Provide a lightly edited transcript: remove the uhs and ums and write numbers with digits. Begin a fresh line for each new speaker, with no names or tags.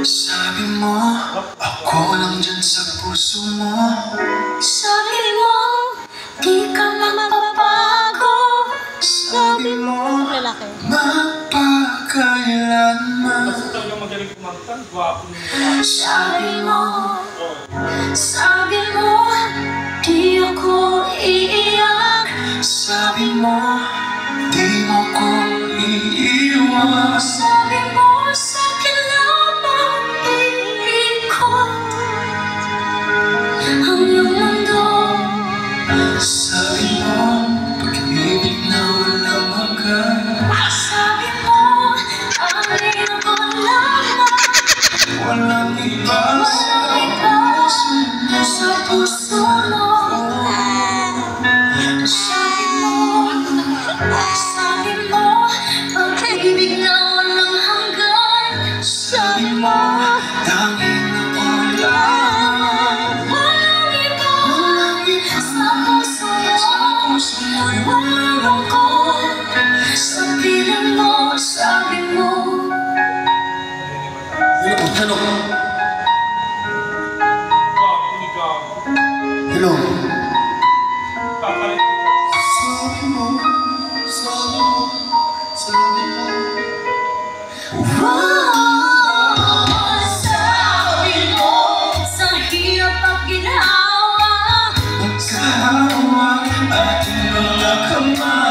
Sabi mo, ako lang dyan sa puso mo.
Sabi mo, di ka mapapago.
Sabi mo, mapakailanman.
Sabi mo, di ako iiyak.
Sabi mo, di mo ko iiwan.
Sabi mo, sa'kin lamang iikot ang iyong mundo.
Sabi mo, pag-ibig na walang hanggan.
Sabi mo, ang iyong ko lamang.
Walang iba
Sa puso mo. Sabi mo, pag-ibig na walang hanggan.
Sabi mo, tanging ako lang.
Walang iba sa puso mo'y walang lungkot. Sa piling mo, sabi mo.
Hello. Hello. Sabi mo, sabi mo.
Sabi mo, sa hirap at ginhawa.
Magkahawa ating mga kamay.